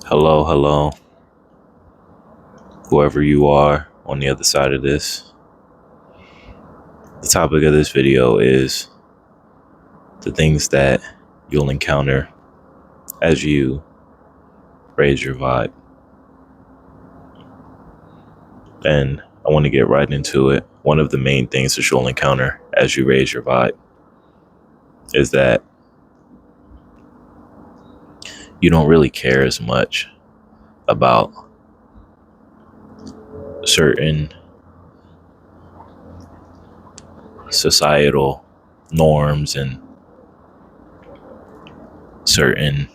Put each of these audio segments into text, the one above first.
Hello, hello, whoever you are on the other side of this. The topic of this video is the things that you'll encounter as you raise your vibe. And I want to get right into it. One of the main things that you'll encounter as you raise your vibe is that you don't really care as much about certain societal norms and certain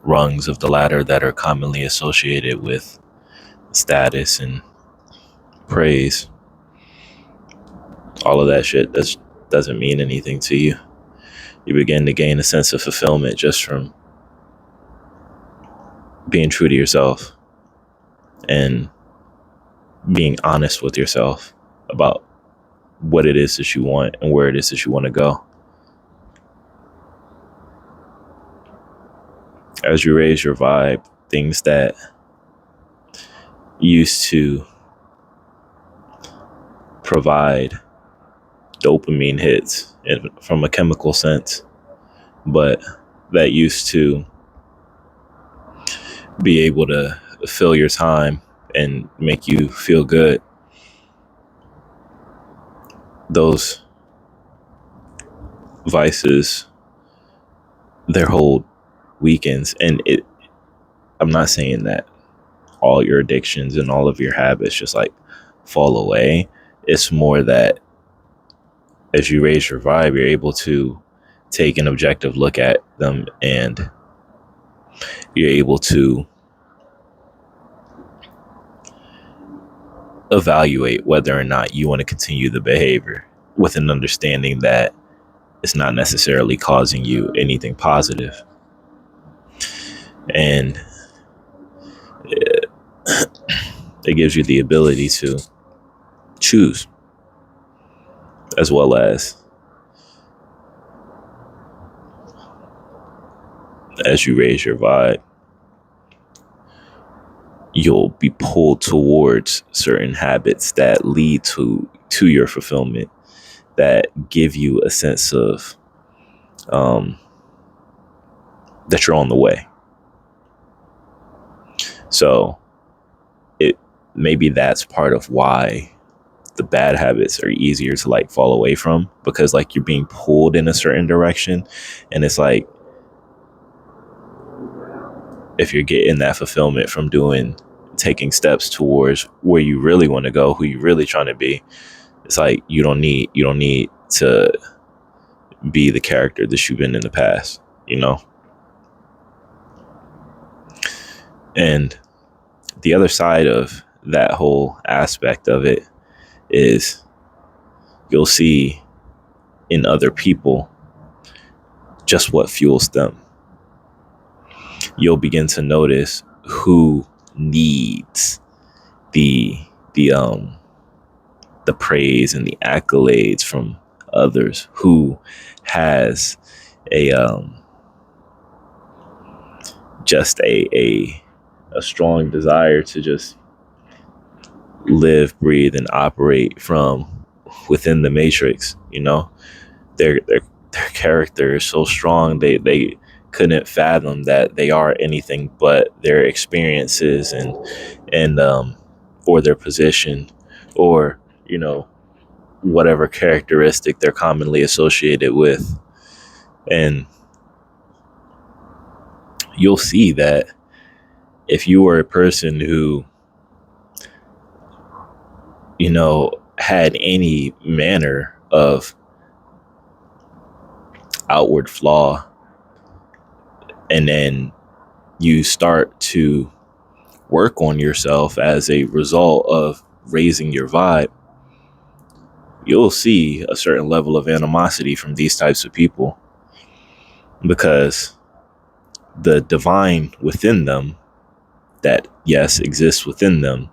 rungs of the ladder that are commonly associated with status and praise. All of that shit doesn't mean anything to you. You begin to gain a sense of fulfillment just from being true to yourself and being honest with yourself about what it is that you want and where it is that you want to go. As you raise your vibe, things that used to provide dopamine hits from a chemical sense, but that used to be able to fill your time and make you feel good, those vices, their whole weekends. And I'm not saying that all your addictions and all of your habits just like fall away. It's more that as you raise your vibe, you're able to take an objective look at them and you're able to evaluate whether or not you want to continue the behavior with an understanding that it's not necessarily causing you anything positive. And it gives you the ability to choose, as well as you raise your vibe, you'll be pulled towards certain habits that lead to your fulfillment, that give you a sense of that you're on the way. So maybe that's part of why the bad habits are easier to like fall away from, because like you're being pulled in a certain direction, and it's like if you're getting that fulfillment from taking steps towards where you really want to go, who you really trying to be, it's like you don't need to be the character that you've been in the past, you know? And the other side of that whole aspect of it is you'll see in other people just what fuels them. You'll begin to notice who needs the praise and the accolades from others, who has a just a strong desire to just live, breathe, and operate from within the matrix. You know, their character is so strong, they couldn't fathom that they are anything but their experiences and or their position, or you know, whatever characteristic they're commonly associated with. And you'll see that if you were a person who, you know, had any manner of outward flaw, and then you start to work on yourself as a result of raising your vibe, you'll see a certain level of animosity from these types of people, because the divine within them, that yes exists within them,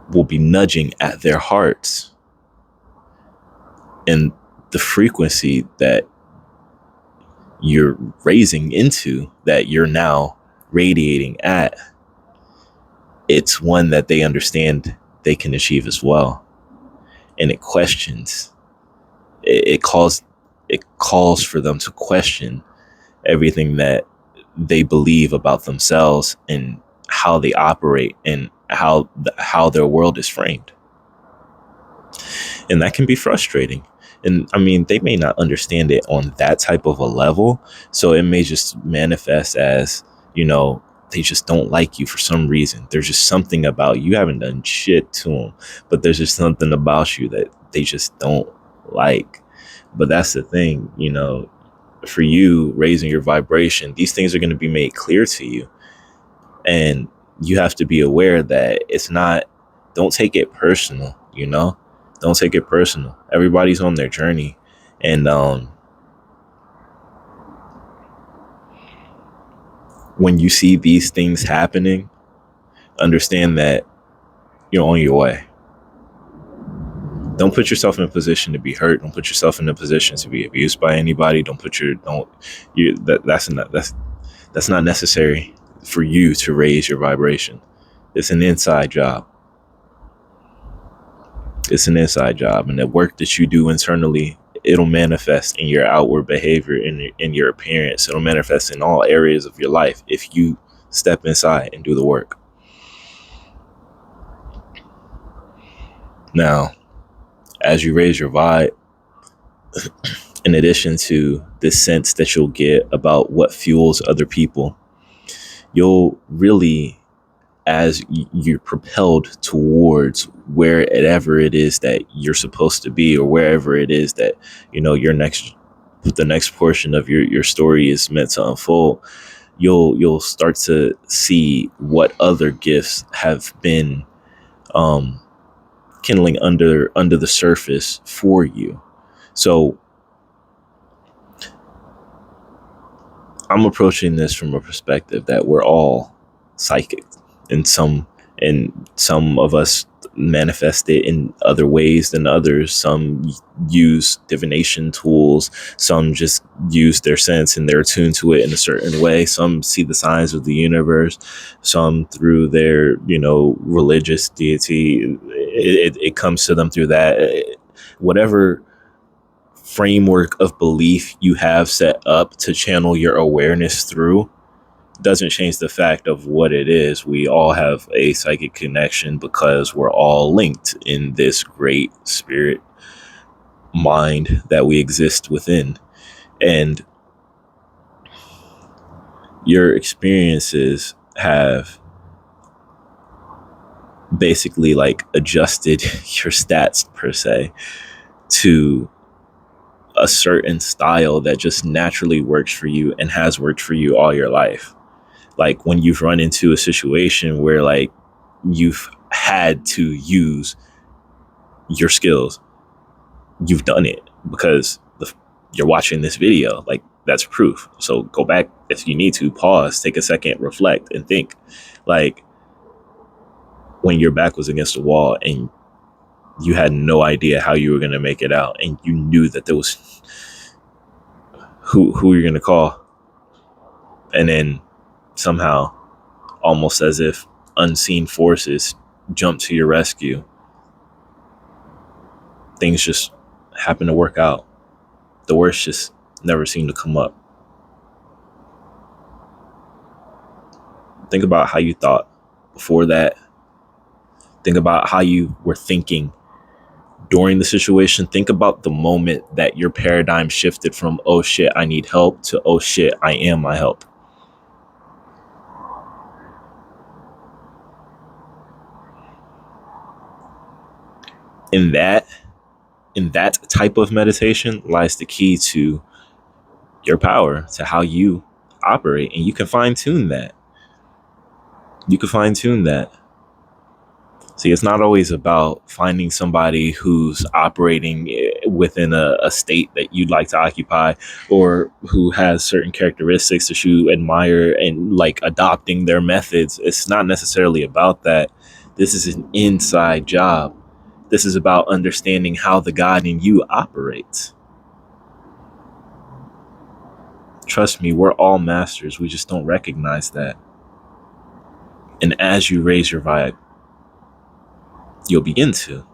will be nudging at their hearts, and the frequency that you're raising into, that you're now radiating at, it's one that they understand they can achieve as well. And it questions, it calls for them to question everything that they believe about themselves and how they operate and how their world is framed. And that can be frustrating. And I mean, they may not understand it on that type of a level. So it may just manifest as, they just don't like you for some reason. There's just something about you. You haven't done shit to them, but there's just something about you that they just don't like. But that's the thing, for you raising your vibration, these things are going to be made clear to you. And you have to be aware that it's not, don't take it personal, don't take it personal. Everybody's on their journey. And when you see these things happening, understand that you're on your way. Don't put yourself in a position to be hurt. Don't put yourself in a position to be abused by anybody. That's not necessary for you to raise your vibration. It's an inside job. It's an inside job, and the work that you do internally, it'll manifest in your outward behavior, in your appearance. It'll manifest in all areas of your life if you step inside and do the work. Now, as you raise your vibe, in addition to this sense that you'll get about what fuels other people, you'll really, as you're propelled towards wherever it is that you're supposed to be, or wherever it is that, the next portion of your story is meant to unfold, you'll start to see what other gifts have been kindling under the surface for you. So I'm approaching this from a perspective that we're all psychic, and some of us manifest it in other ways than others. Some use divination tools, some just use their sense and they're attuned to it in a certain way. Some see the signs of the universe, some through their religious deity. It comes to them through that. Whatever framework of belief you have set up to channel your awareness through doesn't change the fact of what it is. We all have a psychic connection because we're all linked in this great spirit mind that we exist within. And your experiences have basically adjusted your stats per se to a certain style that just naturally works for you and has worked for you all your life. Like when you've run into a situation where you've had to use your skills, you've done it because you're watching this video. That's proof. So go back if you need to, pause, take a second, reflect, and think. When your back was against the wall and you had no idea how you were going to make it out, and you knew that there was who you're going to call, and then somehow, almost as if unseen forces jump to your rescue, things just happen to work out. The worst just never seem to come up. Think about how you thought before that. Think about how you were thinking during the situation. Think about the moment that your paradigm shifted from, oh shit, I need help, to, oh shit, I am my help. In that type of meditation lies the key to your power, to how you operate. And you can fine tune that. See, it's not always about finding somebody who's operating within a state that you'd like to occupy, or who has certain characteristics that you admire, and adopting their methods. It's not necessarily about that. This is an inside job. This is about understanding how the God in you operates. Trust me, we're all masters. We just don't recognize that. And as you raise your vibe, you'll begin to.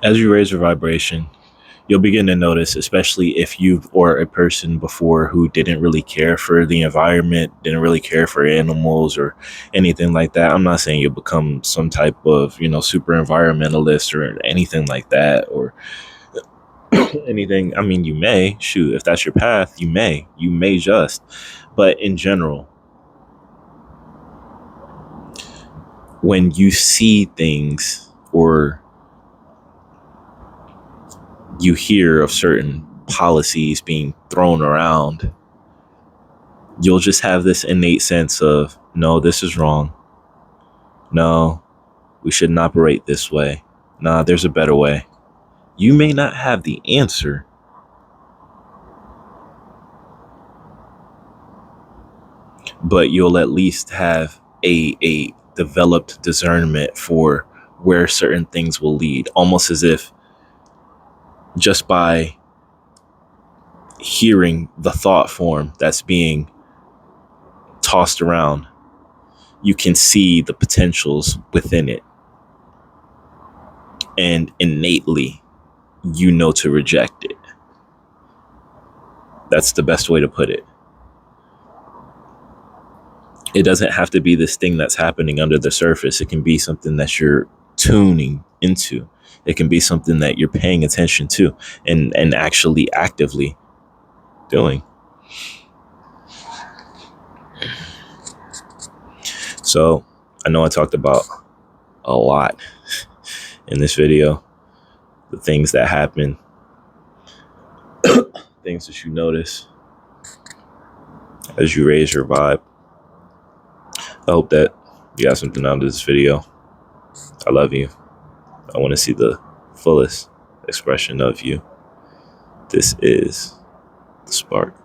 As you raise your vibration, you'll begin to notice, especially if you or a person before who didn't really care for the environment, didn't really care for animals or anything like that. I'm not saying you'll become some type of, super environmentalist or anything like that, or anything. I mean, you may, shoot, if that's your path, you may just. But in general, when you see things or you hear of certain policies being thrown around, you'll just have this innate sense of, no, this is wrong. No, we shouldn't operate this way. Nah, there's a better way. You may not have the answer, but you'll at least have a developed discernment for where certain things will lead, almost as if just by hearing the thought form that's being tossed around, you can see the potentials within it. And innately, you know to reject it. That's the best way to put it. It doesn't have to be this thing that's happening under the surface. It can be something that you're tuning into. It can be something that you're paying attention to and actually actively doing. So I know I talked about a lot in this video, the things that happen, things that you notice as you raise your vibe. I hope that you got something out of this video. I love you. I want to see the fullest expression of you. This is The Spark.